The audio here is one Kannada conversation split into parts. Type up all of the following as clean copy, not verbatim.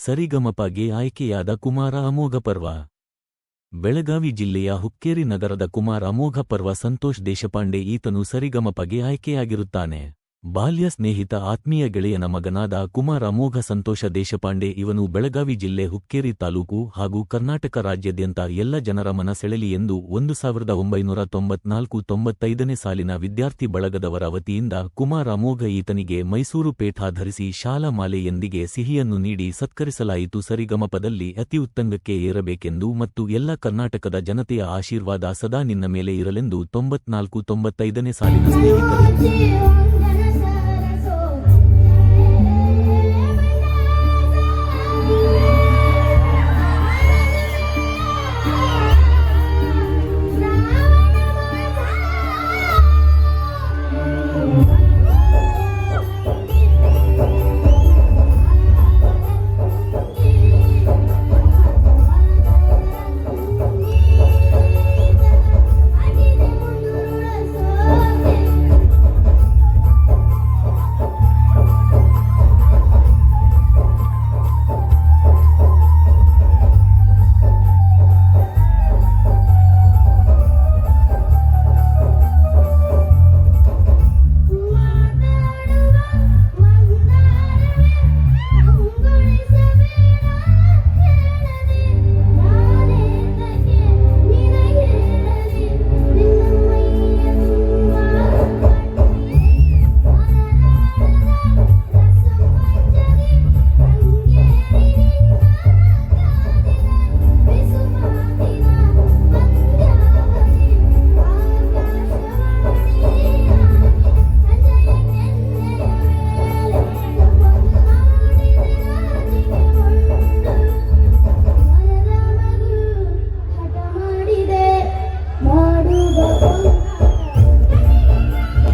ಸರಿಗಮಪಗೆ ಆಯ್ಕೆಯಾದ ಕುಮಾರ ಅಮೋಘ ಪರ್ವ. ಬೆಳಗಾವಿ ಜಿಲ್ಲೆಯ ಹುಕ್ಕೇರಿ ನಗರದ ಕುಮಾರ್ ಅಮೋಘ ಪರ್ವ ಸಂತೋಷ್ ದೇಶಪಾಂಡೆ ಈತನು ಸರಿಗಮಪಗೆ ಆಯ್ಕೆಯಾಗಿರುತ್ತಾನೆ. ಬಾಲ್ಯ ಸ್ನೇಹಿತ ಆತ್ಮೀಯ ಗೆಳೆಯನ ಮಗನಾದ ಕುಮಾರ್ ಅಮೋಘ ಸಂತೋಷ ದೇಶಪಾಂಡೆ ಇವನು ಬೆಳಗಾವಿ ಜಿಲ್ಲೆ ಹುಕ್ಕೇರಿ ತಾಲೂಕು ಹಾಗೂ ಕರ್ನಾಟಕ ರಾಜ್ಯಾದ್ಯಂತ ಎಲ್ಲ ಜನರ ಮನ ಸೆಳೆಯಲಿ ಎಂದು 1994-95ನೇ ಸಾಲಿನ ವಿದ್ಯಾರ್ಥಿ ಬಳಗದವರ ವತಿಯಿಂದ ಕುಮಾರ್ ಅಮೋಘ ಈತನಿಗೆ ಮೈಸೂರು ಪೇಠ ಧರಿಸಿ ಶಾಲಾ ಮಾಲೆಯೊಂದಿಗೆ ಸಿಹಿಯನ್ನು ನೀಡಿ ಸತ್ಕರಿಸಲಾಯಿತು. ಸರಿಗಮಪದಲ್ಲಿ ಅತಿ ಉತ್ತುಂಗಕ್ಕೆ ಏರಬೇಕೆಂದು ಮತ್ತು ಎಲ್ಲ ಕರ್ನಾಟಕದ ಜನತೆಯ ಆಶೀರ್ವಾದ ಸದಾ ನಿನ್ನ ಮೇಲೆ ಇರಲೆಂದು 94-95ನೇ ಸಾಲಿನ ಸ್ನೇಹಿತರು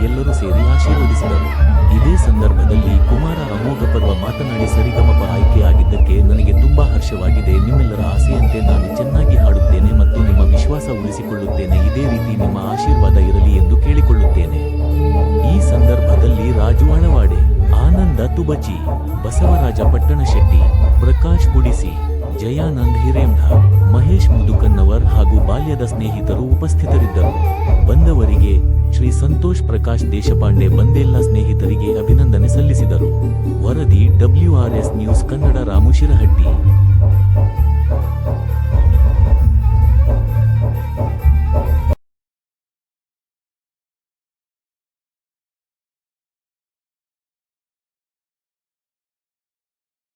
ಎಲ್ಲರೂ ಸೇರಿ ಆಶೀರ್ವದಿಸಿದರು. ಇದೇ ಸಂದರ್ಭದಲ್ಲಿ ಕುಮಾರ ಅಮೋಘ ಪರ್ವ ಮಾತನಾಡಿ ಸರಿಗಮಪ ಆಯ್ಕೆಯಾಗಿದ್ದಕ್ಕೆ ನನಗೆ ತುಂಬಾ ಹರ್ಷವಾಗಿದೆ. ನಿಮ್ಮೆಲ್ಲರ ಆಸೆಯಂತೆ ನಾನು ಚೆನ್ನಾಗಿ ಹಾಡುತ್ತೇನೆ ಮತ್ತು ನಿಮ್ಮ ವಿಶ್ವಾಸ ಉಳಿಸಿಕೊಳ್ಳುತ್ತೇನೆ. ಇದೇ ರೀತಿ ನಿಮ್ಮ ಆಶೀರ್ವಾದ ಇರಲಿ ಎಂದು ಕೇಳಿಕೊಳ್ಳುತ್ತೇನೆ. ಈ ಸಂದರ್ಭದಲ್ಲಿ ರಾಜು ಅಳವಾಡೆ, ಆನಂದ ತುಬಚಿ, ಬಸವರಾಜ ಪಟ್ಟಣಶೆಟ್ಟಿ, ಪ್ರಕಾಶ್ ಗುಡಿಸಿ, ಜಯಾನಂದ್ ಹಿರೇಂಧ, ಮಹೇಶ್ ಮುದುಕನ್ನವರ್ ಹಾಗೂ ಬಾಲ್ಯದ ಸ್ನೇಹಿತರು ಉಪಸ್ಥಿತರಿದ್ದರು. ಬಂದವರಿಗೆ ಶ್ರೀ ಸಂತೋಷ್ ಪ್ರಕಾಶ್ ದೇಶಪಾಂಡೆ ಬಂದೆಲ್ಲ ಸ್ನೇಹಿತರಿಗೆ ಅಭಿನಂದನೆ ಸಲ್ಲಿಸಿದರು. ವರದಿ WRS ನ್ಯೂಸ್ ಕನ್ನಡ ರಾಮು ಶಿರಹಟ್ಟಿ.